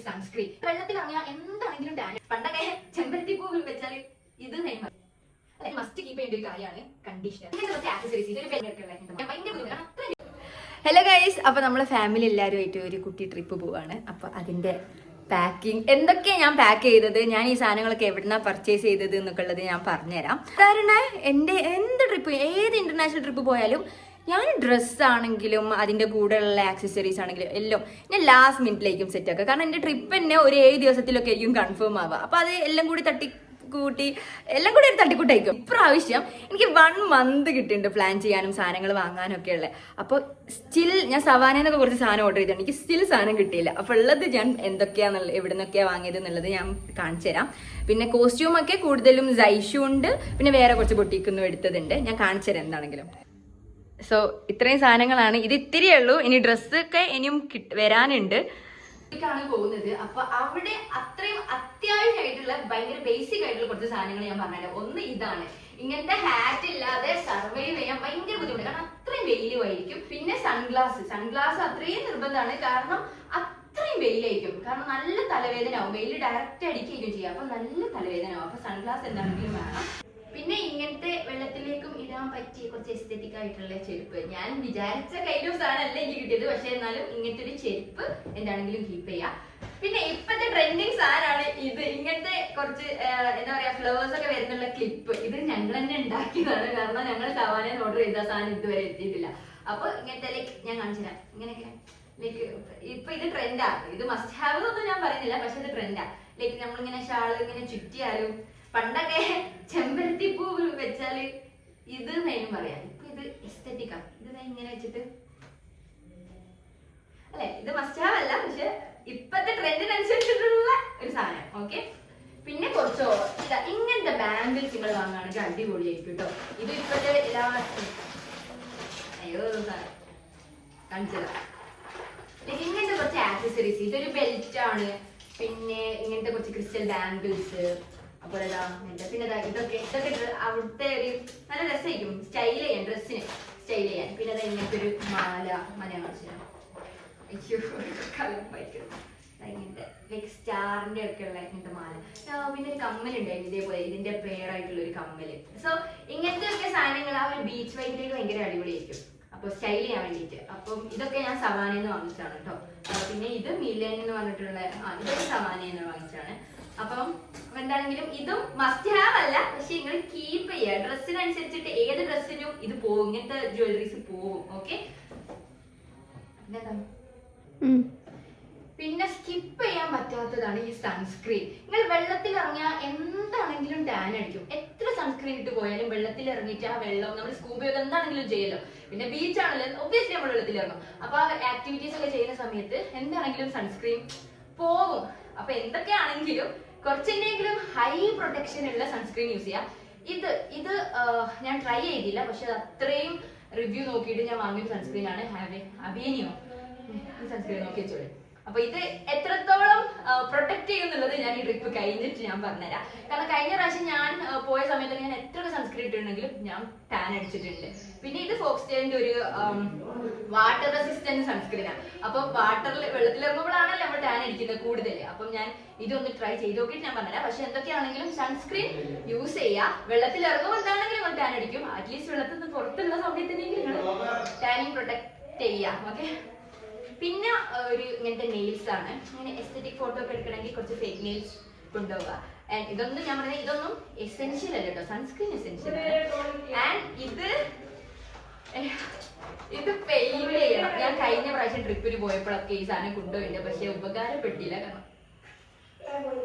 Sunscreen. വെള്ളത്തിൽ ഇറങ്ങിയാൽ എന്താണെങ്കിലും ടാൻ. പണ്ടൊക്കെ ചെമ്പരത്തി പൂവിൽ വെച്ചാൽ ഇത് മസ്റ്റ് കീപ്പ് ചെയ്യേണ്ട ഒരു കാര്യമാണ് കണ്ടീഷണർ. ഹലോ ഗൈസ്, അപ്പൊ നമ്മളെ ഫാമിലി എല്ലാവരുമായിട്ട് ഒരു കുട്ടി ട്രിപ്പ് പോവാണ്. അപ്പൊ അതിന്റെ പാക്കിംഗ് എന്തൊക്കെയാണ് ഞാൻ പാക്ക് ചെയ്തത്, ഞാൻ ഈ സാധനങ്ങളൊക്കെ എവിടുന്നാ പർച്ചേസ് ചെയ്തത് എന്നൊക്കെ ഉള്ളത് ഞാൻ പറഞ്ഞുതരാം. കാരണം എൻ്റെ എന്ത് ട്രിപ്പ്, ഏത് ഇന്റർനാഷണൽ ട്രിപ്പ് പോയാലും ഞാൻ ഡ്രസ്സാണെങ്കിലും അതിൻ്റെ കൂടെയുള്ള ആക്സസറീസ് ആണെങ്കിലും എല്ലാം ഞാൻ ലാസ്റ്റ് മിനിറ്റിലേക്കും സെറ്റ് ആക്കുക. കാരണം എൻ്റെ ട്രിപ്പ് തന്നെ ഒരു 7 ദിവസത്തിലൊക്കെ ആയിരിക്കും കൺഫേം ആവുക. അപ്പോൾ അത് എല്ലാം കൂടി കൂട്ടി എല്ലാം കൂടി ഒരു തട്ടിക്കൂട്ടായിരിക്കും. ഇപ്രാവശ്യം എനിക്ക് 1 month കിട്ടിയിട്ടുണ്ട് പ്ലാൻ ചെയ്യാനും സാധനങ്ങൾ വാങ്ങാനും ഒക്കെ ഉള്ളത്. അപ്പോൾ സ്റ്റിൽ ഞാൻ സവാനൊക്കെ കുറച്ച് സാധനം ഓർഡർ ചെയ്തിട്ടുണ്ട്, എനിക്ക് സ്റ്റിൽ സാധനം കിട്ടിയില്ല. അപ്പോൾ ഉള്ളത് ഞാൻ എന്തൊക്കെയാണെന്നുള്ളത് എവിടെ നിന്നൊക്കെയാണ് വാങ്ങിയത് എന്നുള്ളത് ഞാൻ കാണിച്ചു തരാം. പിന്നെ കോസ്റ്റ്യൂമൊക്കെ കൂടുതലും സൈഷു ഉണ്ട്, പിന്നെ വേറെ കുറച്ച് ബൊട്ടീക്കൊന്നും എടുത്തതുണ്ട്, ഞാൻ കാണിച്ചു തരാം എന്താണെങ്കിലും. സോ ഇത്രയും സാധനങ്ങളാണ്, ഇത് ഇത്തിരിയേ ഉള്ളൂ. ഇനി ഡ്രസ്സൊക്കെ ഇനിയും വരാനുണ്ട്. ാണ് പോകുന്നത്. അപ്പൊ അവിടെ അത്രയും അത്യാവശ്യമായിട്ടുള്ള ഭയങ്കര ബേസിക് ആയിട്ടുള്ള കുറച്ച് സാധനങ്ങൾ ഞാൻ പറഞ്ഞുതരാം. ഒന്ന് ഇതാണ്, ഇങ്ങനത്തെ ഹാറ്റ് ഇല്ലാതെ സർവൈവ് ചെയ്യാൻ ഭയങ്കര ബുദ്ധിമുട്ട്, കാരണം അത്രയും വെയിലുമായിരിക്കും. പിന്നെ സൺഗ്ലാസ് അത്രയും നിർബന്ധമാണ്, കാരണം അത്രയും വെയിലായിരിക്കും. കാരണം നല്ല തലവേദന ആവും, വെയിൽ ഡയറക്റ്റ് അടിക്കുകയും ചെയ്യാം, അപ്പൊ നല്ല തലവേദന ആവും. അപ്പൊ സൺഗ്ലാസ് എന്താണെങ്കിലും വേണം. പിന്നെ ഇങ്ങനത്തെ വെള്ളത്തിലേക്കും ഇടാൻ പറ്റിയ കുറച്ച് എസ്തെറ്റിക് ആയിട്ടുള്ള ചെരുപ്പ്. ഞാൻ വിചാരിച്ച കയ്യിലും സാധനമല്ല എനിക്ക് കിട്ടിയത്, പക്ഷെ എന്നാലും ഇങ്ങനത്തെ ഒരു ചെരുപ്പ് എന്താണെങ്കിലും കീപ്പ് ചെയ്യാം. പിന്നെ ഇപ്പത്തെ ട്രെൻഡിങ് സാധനമാണ് ഇത്, ഇങ്ങനത്തെ കുറച്ച് എന്താ പറയാ ഫ്ലവേഴ്സ് ഒക്കെ വരുന്നുള്ള ക്ലിപ്പ്. ഇത് ഞങ്ങൾ തന്നെ ഉണ്ടാക്കിയതാണ്, കാരണം ഞങ്ങൾ സവാനയിൽ ഓർഡർ ചെയ്ത സാധനം ഇതുവരെ എത്തിയിട്ടില്ല. അപ്പൊ ഇങ്ങനത്തെ ലൈക്ക് ഞാൻ കാണിച്ചുതരാം. ഇങ്ങനെയൊക്കെ ലൈക്ക് ഇപ്പൊ ഇത് ട്രെൻഡാണ്, ഇത് മസ്റ്റ് ഹാവ് ഒന്നും ഞാൻ പറയുന്നില്ല, പക്ഷെ ഇത് ട്രെൻഡാ. ലൈക്ക് നമ്മളിങ്ങനെ ഷാള് ഇങ്ങനെ ചുറ്റിയാലും, പണ്ടൊക്കെ ചെമ്പരത്തി പൂ വെച്ചാല് ഇത് മെയിനും പറയാം, ഇപ്പൊ ഇത് എസ്തെറ്റിക്കാ. ഇത് ഇങ്ങനെ വെച്ചിട്ട് അല്ലെ, ഇത് മസ്റ്റ് ഹാവ് അല്ല, പക്ഷെ ഇപ്പത്തെ ട്രെൻഡിനനുസരിച്ചിട്ടുള്ള ഒരു സാധനം. ഓക്കെ, പിന്നെ കുറച്ചോ ഇതാ ഇങ്ങനത്തെ ബാംഗിൾസ് നിങ്ങൾ വാങ്ങുകയാണെങ്കിൽ അടിപൊളിയായിരിക്കും കേട്ടോ. ഇത് ഇപ്പത്തെ എല്ലാ കാണിച്ചതാ. ഇങ്ങനത്തെ കുറച്ച് ആക്സസറീസ്, ഇതൊരു ബെൽറ്റ് ആണ്. പിന്നെ ഇങ്ങനത്തെ കുറച്ച് ക്രിസ്റ്റൽ ബാംഗിൾസ്, അപ്പോൾ പിന്നെ ഇതൊക്കെ അവിടുത്തെ ഒരു നല്ല രസമായിരിക്കും സ്റ്റൈൽ ചെയ്യാൻ, ഡ്രസ്സിന് സ്റ്റൈൽ ചെയ്യാൻ. പിന്നെ അത് ഇങ്ങനത്തെ ഒരു മാല കാണിച്ചു, ഇങ്ങനത്തെ ലൈക്ക് സ്റ്റാറിന്റെ ഒക്കെ ഉള്ള ഇങ്ങനത്തെ മാല. പിന്നെ ഒരു കമ്മലുണ്ടായിരുന്നു ഇതേപോലെ, ഇതിന്റെ പേരായിട്ടുള്ള ഒരു കമ്മല്. സോ ഇങ്ങനത്തെ ഒക്കെ സാധനങ്ങൾ ആ ഒരു ബീച്ച് വൈബിലേക്ക് ഭയങ്കര അടിപൊളിയായിരിക്കും, അപ്പൊ സ്റ്റൈൽ ചെയ്യാൻ വേണ്ടിയിട്ട്. അപ്പം ഇതൊക്കെ ഞാൻ സവാനയിൽ നിന്ന് വാങ്ങിച്ചാണ് കേട്ടോ. പിന്നെ ഇത് മില്യനിൽ നിന്ന് വന്നിട്ടുള്ള ഇതൊക്കെ സവാനയിൽ നിന്ന് വാങ്ങിച്ചാണ്. അപ്പം എന്താണെങ്കിലും ഇതും മസ്റ്റ് ഹാവ് അല്ല, പക്ഷെ നിങ്ങൾ കീപ്പ് ചെയ്യുക. ഡ്രസ്സിനനുസരിച്ചിട്ട് ഏത് ഡ്രസ്സിനും ഇത് പോകും, ഇങ്ങനത്തെ ജ്വല്ലറീസ് പോകും. ഓക്കെ, പിന്നെ സ്കിപ്പ് ചെയ്യാൻ പറ്റാത്തതാണ് ഈ സൺസ്ക്രീൻ. നിങ്ങൾ വെള്ളത്തിൽ ഇറങ്ങിയാൽ എന്താണെങ്കിലും ടാൻ അടിക്കും. എത്ര സൺസ്ക്രീൻ ഇട്ട് പോയാലും വെള്ളത്തിൽ ഇറങ്ങിയിട്ട് ആ വെള്ളം നമ്മൾ സ്കൂബയൊക്കെ എന്താണെങ്കിലും ചെയ്യല്ലോ. പിന്നെ ബീച്ച് ആണല്ലോ, ഒബ്വിയസ്ലി നമ്മൾ വെള്ളത്തിൽ ഇറങ്ങും. അപ്പൊ ആ ആക്ടിവിറ്റീസ് ഒക്കെ ചെയ്യുന്ന സമയത്ത് എന്താണെങ്കിലും സൺസ്ക്രീൻ പോകും. അപ്പൊ എന്തൊക്കെയാണെങ്കിലും കുറച്ചെങ്കിലും ഹൈ പ്രൊട്ടക്ഷൻ ഉള്ള സൺസ്ക്രീൻ യൂസ് ചെയ്യാം. ഇത് ഞാൻ ട്രൈ ചെയ്തില്ല, പക്ഷെ അത്രയും റിവ്യൂ നോക്കിയിട്ട് ഞാൻ വാങ്ങിയ സൺസ്ക്രീൻ ആണ്. അബിയനിയോ സൺസ്ക്രീൻ നോക്കി വെച്ചോളൂ. അപ്പൊ ഇത് എത്രത്തോളം പ്രൊട്ടക്ട് ചെയ്യുന്നുള്ളത് ഞാൻ ഈ ട്രിപ്പ് കഴിഞ്ഞിട്ട് ഞാൻ പറഞ്ഞുതരാം. കാരണം കഴിഞ്ഞ പ്രാവശ്യം ഞാൻ പോയ സമയത്ത് ഞാൻ എത്ര സൺസ്ക്രീൻ ഇട്ടിട്ടുണ്ടെങ്കിലും ഞാൻ ടാൻ അടിച്ചിട്ടുണ്ട്. പിന്നെ ഇത് ഫോക്സ്റ്റൈലിന്റെ ഒരു വാട്ടർ റെസിസ്റ്റന്റ് സൺസ്ക്രീനാണ്. അപ്പൊ വെള്ളത്തിൽ ഇറങ്ങുമ്പോഴാണല്ലോ നമ്മൾ ടാൻ അടിക്കുന്നത് കൂടുതൽ. അപ്പം ഞാൻ ഇതൊന്ന് ട്രൈ ചെയ്ത് നോക്കിയിട്ട് ഞാൻ പറഞ്ഞുതരാം. പക്ഷെ എന്തൊക്കെയാണെങ്കിലും സൺസ്ക്രീൻ യൂസ് ചെയ്യുക. വെള്ളത്തിൽ ഇറങ്ങുമ്പോൾ എന്താണെങ്കിലും നമ്മൾ ടാൻ അടിക്കും. അറ്റ്ലീസ്റ്റ് വെള്ളത്തിൽ നിന്ന് പുറത്തുള്ള സമയത്തിനെങ്കിലും നിങ്ങൾ ടാനിങ് പ്രൊട്ടക്ട് ചെയ്യാം. ഓക്കെ, പിന്നെ ഒരു ഇങ്ങനത്തെ നെയിൽസ് ആണ്. ഇങ്ങനെ എസ്തെറ്റിക് ഫോട്ടോ ഒക്കെ എടുക്കണമെങ്കിൽ കുറച്ച് ഫേക്ക് നെയിൽസ് കൊണ്ടുപോവുക. ആൻഡ് ഇതൊന്നും ഞാൻ പറഞ്ഞത് ഇതൊന്നും എസെൻഷ്യൽ അല്ല കേട്ടോ, സൺസ്ക്രീൻ എസെൻഷ്യൽ ആണ്. ആൻഡ് ഇത് പെയിന്റ് ചെയ്യണം. ഞാൻ കഴിഞ്ഞ പ്രാവശ്യം ട്രിപ്പിന് പോയപ്പോഴൊക്കെ ഈ സാധനം കൊണ്ടുപോയിട്ടുണ്ട്, പക്ഷെ ഉപകാരപ്പെട്ടില്ല. കാരണം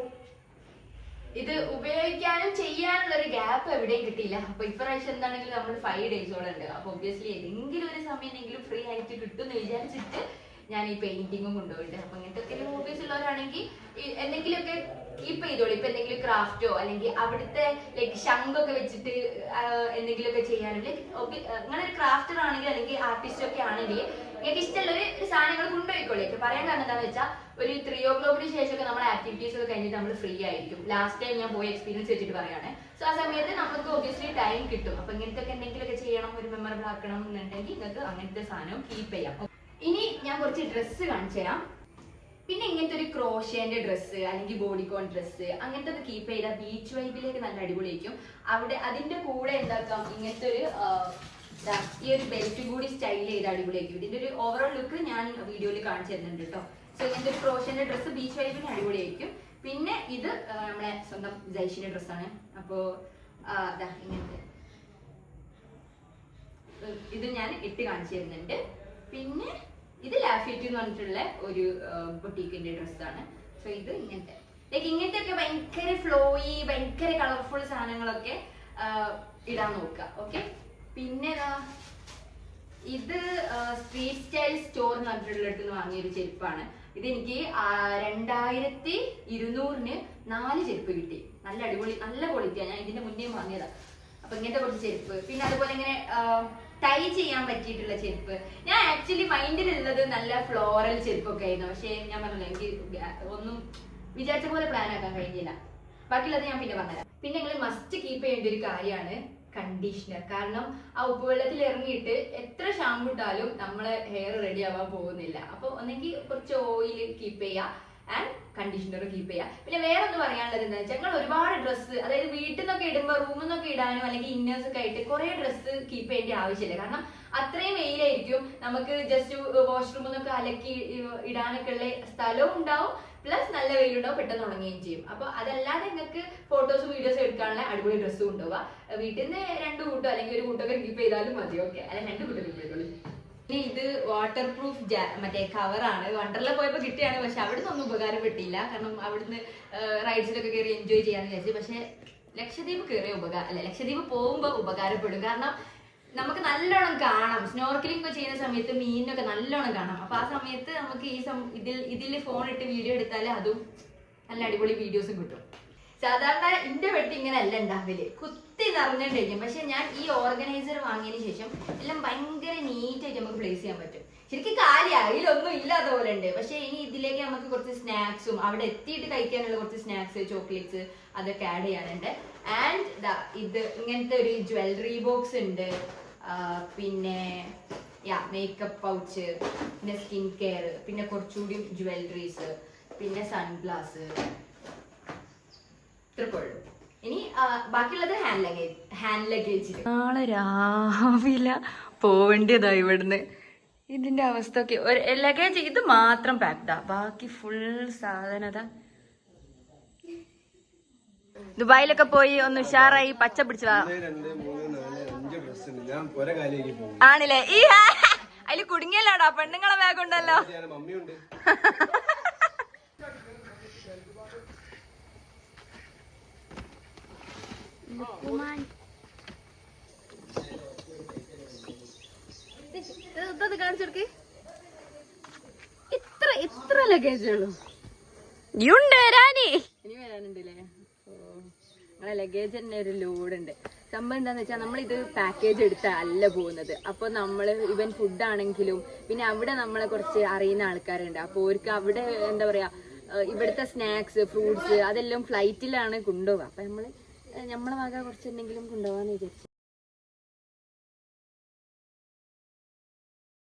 ഇത് ഉപയോഗിക്കാനും ചെയ്യാനുള്ള ഒരു ഗ്യാപ്പ് എവിടെയും കിട്ടിയില്ല. അപ്പൊ ഇപ്രാവശ്യം എന്താണെങ്കിലും നമ്മൾ 5 ഡേയ്സോളം ഉണ്ട്. അപ്പൊ ഒബ്വിയസ്ലി ഏതെങ്കിലും ഒരു സമയമെങ്കിലും ഫ്രീ ആയിട്ട് കിട്ടും എന്ന് വിചാരിച്ചിട്ട് ഞാൻ ഈ പെയിന്റിങ്ങും കൊണ്ടുപോയിട്ടുണ്ട്. അപ്പൊ ഇങ്ങനത്തെ ഒക്കെ ഹോബീസ് ഉള്ളവരാണെങ്കിൽ എന്തെങ്കിലുമൊക്കെ കീപ്പ് ചെയ്തോളൂ. ഇപ്പൊ എന്തെങ്കിലും ക്രാഫ്റ്റോ അല്ലെങ്കിൽ അവിടുത്തെ ലൈക്ക് ശംഖൊക്കെ വെച്ചിട്ട് എന്തെങ്കിലുമൊക്കെ ചെയ്യാനും, ലൈക്ക് അങ്ങനെ ഒരു ക്രാഫ്റ്റർ ആണെങ്കിൽ അല്ലെങ്കിൽ ആർട്ടിസ്റ്റ് ഒക്കെ ആണെങ്കിൽ നിങ്ങൾക്ക് ഇഷ്ടമുള്ള ഒരു സാധനങ്ങൾ കൊണ്ടുപോയിക്കോളൂ. പറയാൻ കാരണം എന്താണെന്ന് വെച്ചാൽ ഒരു 3 o'clock ശേഷമൊക്കെ നമ്മുടെ ആക്ടിവിറ്റീസ് ഒക്കെ കഴിഞ്ഞിട്ട് നമ്മൾ ഫ്രീ ആയിരിക്കും. ലാസ്റ്റ് ടൈം ഞാൻ പോയ എക്സ്പീരിയൻസ് വെച്ചിട്ട് പറയാണ്. സോ ആ സമയത്ത് നമുക്ക് ഒബ്വിയസ്ലി ടൈം കിട്ടും. അപ്പൊ ഇങ്ങനത്തെ ഒക്കെ എന്തെങ്കിലുമൊക്കെ ചെയ്യണം, ഒരു മെമ്മറബിൾ ആക്കണം എന്നുണ്ടെങ്കിൽ നിങ്ങൾക്ക് അങ്ങനത്തെ സാധനം കീപ്പ് ചെയ്യാം. ഇനി ഞാൻ കുറച്ച് ഡ്രസ്സ് കാണിച്ചു തരാം. പിന്നെ ഇങ്ങനത്തെ ഒരു ക്രോഷേന്റെ ഡ്രസ്സ് അല്ലെങ്കിൽ ബോഡിക്കോൺ ഡ്രസ്സ് അങ്ങനത്തെ ഒക്കെ കീപ്പ് ചെയ്താൽ ബീച്ച് വൈബിലേക്ക് നല്ല അടിപൊളിയായിരിക്കും. അവിടെ അതിന്റെ കൂടെ എന്താക്കാം ഇങ്ങനത്തെ ഒരു ഈ ഒരു ബെൽറ്റ് കൂടി സ്റ്റൈൽ ചെയ്ത് അടിപൊളിയായിരിക്കും. ഇതിന്റെ ഒരു ഓവറോൾ ലുക്ക് ഞാൻ വീഡിയോയിൽ കാണിച്ചു തരുന്നുണ്ട് കേട്ടോ. സോ ഇങ്ങനത്തെ ഒരു ക്രോഷേന്റെ ഡ്രസ്സ് ബീച്ച് വൈബിന് അടിപൊളിയായിരിക്കും. പിന്നെ ഇത് നമ്മളെ സ്വന്തം ജൈഷിന്റെ ഡ്രസ്സാണ്. അപ്പോ ഇങ്ങനത്തെ ഇത് ഞാൻ ഇട്ട് കാണിച്ചു തരുന്നുണ്ട്. പിന്നെ ഇത് ലാഫിറ്റ് എന്ന് പറഞ്ഞിട്ടുള്ള ഒരു ബൊട്ടീക്കിന്റെ ഡ്രസ്സാണ്. സോ ഇത് ഇങ്ങനത്തെ ഇങ്ങനത്തെ ഒക്കെ ഭയങ്കര ഫ്ലോയി ഭയങ്കര കളർഫുൾ സാധനങ്ങളൊക്കെ ഇടാൻ നോക്കുക. ഓക്കെ. പിന്നെ ഇത് സ്ട്രീറ്റ് സ്റ്റൈൽ സ്റ്റോർ എന്ന് പറഞ്ഞിട്ടുള്ളിടത്ത് നിന്ന് വാങ്ങിയൊരു ചെരുപ്പാണ്. ഇതെനിക്ക് 2200 4 ചെരുപ്പ് കിട്ടി. നല്ല അടിപൊളി നല്ല ക്വാളിറ്റിയാണ്. ഞാൻ ഇതിന്റെ മുന്നേ വാങ്ങിയതാ. അപ്പൊ ഇങ്ങനത്തെ കുറച്ച് ചെരുപ്പ്. പിന്നെ അതുപോലെ ഇങ്ങനെ ടൈ ചെയ്യാൻ പറ്റിയിട്ടുള്ള ചെരുപ്പ്. ഞാൻ ആക്ച്വലി മൈൻഡിലുള്ളത് നല്ല ഫ്ലോറൽ ചെരുപ്പൊക്കെ ആയിരുന്നു. പക്ഷെ ഞാൻ പറഞ്ഞില്ല, എനിക്ക് ഒന്നും വിചാരിച്ച പോലെ പ്ലാൻ ആക്കാൻ കഴിഞ്ഞില്ല. ബാക്കിയുള്ളത് ഞാൻ പിന്നെ പറഞ്ഞുതരാം. പിന്നെ നിങ്ങൾ മസ്റ്റ് കീപ്പ് ചെയ്യേണ്ട ഒരു കാര്യമാണ് കണ്ടീഷണർ. കാരണം ആ ഉപ്പുവെള്ളത്തിൽ ഇറങ്ങിയിട്ട് എത്ര ഷാമ്പു ഇട്ടാലും നമ്മളെ ഹെയർ റെഡി ആവാൻ പോകുന്നില്ല. അപ്പൊ ഒന്നെങ്കിൽ കുറച്ച് ഓയിൽ കീപ്പ് ചെയ്യുക ആൻഡ് കണ്ടീഷണർ കീപ്പ് ചെയ്യുക. പിന്നെ വേറെ ഒന്ന് പറയാനുള്ളത് എന്താ വെച്ചാൽ, ഞങ്ങൾ ഒരുപാട് ഡ്രസ്സ്, അതായത് വീട്ടിൽ നിന്നൊക്കെ ഇടുമ്പോൾ റൂമിൽ നിന്നൊക്കെ ഇടാനോ അല്ലെങ്കിൽ ഇന്നേഴ്സ് ഒക്കെ ആയിട്ട് കുറെ ഡ്രസ്സ് കീപ്പ് ചെയ്യേണ്ട ആവശ്യമില്ല. കാരണം അത്രയും വെയിലായിരിക്കും. നമുക്ക് ജസ്റ്റ് വാഷ്റൂമിൽ നിന്നൊക്കെ അലക്കി ഇടാനൊക്കെ ഉള്ള സ്ഥലവും ഉണ്ടാവും, പ്ലസ് നല്ല വെയിലുണ്ടാവും, പെട്ടെന്ന് ഉണങ്ങുകയും ചെയ്യും. അപ്പൊ അതല്ലാതെ നിങ്ങൾക്ക് ഫോട്ടോസും വീഡിയോസും എടുക്കാനുള്ള അടിപൊളി ഡ്രസ്സും ഉണ്ടാവുക. വീട്ടിൽ നിന്ന് 2 കൂട്ടോ അല്ലെങ്കിൽ 1 കൂട്ടൊക്കെ കീപ്പ് ചെയ്താലും മതി. ഓക്കെ, അല്ല 2 കൂട്ടം കീപ്പ് ചെയ്തോളൂ. ഇനി ഇത് വാട്ടർ പ്രൂഫ് മറ്റേ കവറാണ്. വണ്ടർല പോയപ്പോ കിട്ടിയാണ്. പക്ഷെ അവിടുന്ന് ഒന്നും ഉപകാരപ്പെട്ടില്ല. കാരണം അവിടുന്ന് റൈഡ്സിലൊക്കെ കയറി എൻജോയ് ചെയ്യാന്ന് വിചാരിച്ചു. പക്ഷെ ലക്ഷദ്വീപ് കയറിയ ലക്ഷദ്വീപ് പോകുമ്പോ ഉപകാരപ്പെടും. കാരണം നമുക്ക് നല്ലോണം കാണാം. സ്നോർക്കലിംഗ് ഒക്കെ ചെയ്യുന്ന സമയത്ത് മീനിനൊക്കെ നല്ലോണം കാണാം. അപ്പൊ ആ സമയത്ത് നമുക്ക് ഇതിൽ ഫോൺ ഇട്ട് വീഡിയോ എടുത്താൽ അതും നല്ല അടിപൊളി വീഡിയോസും കിട്ടും. സാധാരണ എന്റെ വെട്ടി ഇങ്ങനെ അല്ല ഉണ്ടാവില്ലേ, കുത്തി നിറഞ്ഞിട്ടിരിക്കും. പക്ഷെ ഞാൻ ഈ ഓർഗനൈസർ വാങ്ങിയതിന് ശേഷം എല്ലാം ഭയങ്കര നീറ്റായിട്ട് നമുക്ക് പ്ലേസ് ചെയ്യാൻ പറ്റും. ശരിക്കും കാര്യമാണ്, ഇതിലൊന്നും ഇല്ലാത്ത പോലെ ഉണ്ട്. പക്ഷെ ഇനി ഇതിലേക്ക് നമുക്ക് കുറച്ച് സ്നാക്സും അവിടെ എത്തിയിട്ട് കഴിക്കാനുള്ള കുറച്ച് സ്നാക്സ്, ചോക്ലേറ്റ്സ് അതൊക്കെ ആഡ് ചെയ്യാനുണ്ട്. ആൻഡ് ഇത് ഇങ്ങനത്തെ ഒരു ജ്വല്ലറി ബോക്സ് ഉണ്ട്. പിന്നെ മേക്കപ്പ് പൗച്ച്, പിന്നെ സ്കിൻ കെയർ, പിന്നെ കുറച്ചുകൂടി ജ്വല്ലറീസ്, പിന്നെ സൺഗ്ലാസ്, ഇത്രക്കുള്ളൂ. ഇനി ബാക്കിയുള്ളത് ഹാൻഡ് ലഗേജ്. നാളെ രാവിലെ പോവേണ്ടതാ ഇവിടുന്ന്. ഇതിന്റെ അവസ്ഥ ഒക്കെ ലഗേജ് ഇത് മാത്രം പാക്ഡാ, ബാക്കി ഫുൾ സാധനത. ദുബായിലൊക്കെ പോയി ഒന്ന് ഉഷാറായി പച്ച പിടിച്ചതാ ആണില്ലേ? ഈ അതില് കുടുങ്ങിയല്ലോടാ പെണ്ണുങ്ങളെ ബാഗ് ഉണ്ടല്ലോ. കാണിച്ചെടുക്ക്. ഇത്ര ലഗേജ് ഉള്ളൂ. ഇനി വരാനുണ്ടല്ലേ? നമ്മളെ ലഗേജ് തന്നെ ഒരു ലോഡ് ഉണ്ട്. സംഭവം എന്താന്ന് വെച്ചാൽ, നമ്മളിത് പാക്കേജ് എടുത്തല്ല പോകുന്നത്. അപ്പൊ നമ്മള് ഇവൻ ഫുഡ് ആണെങ്കിലും പിന്നെ അവിടെ നമ്മളെ കുറച്ച് അറിയുന്ന ആൾക്കാരുണ്ട്. അപ്പൊ അവർക്ക് അവിടെ എന്താ പറയാ, ഇവിടുത്തെ സ്നാക്സ്, ഫ്രൂട്ട്സ് അതെല്ലാം ഫ്ലൈറ്റിലാണ് കൊണ്ടുപോവുക. അപ്പൊ നമ്മളെ വക കുറച്ചെന്തെങ്കിലും കൊണ്ടുപോകാന്ന് വിചാരിച്ചു.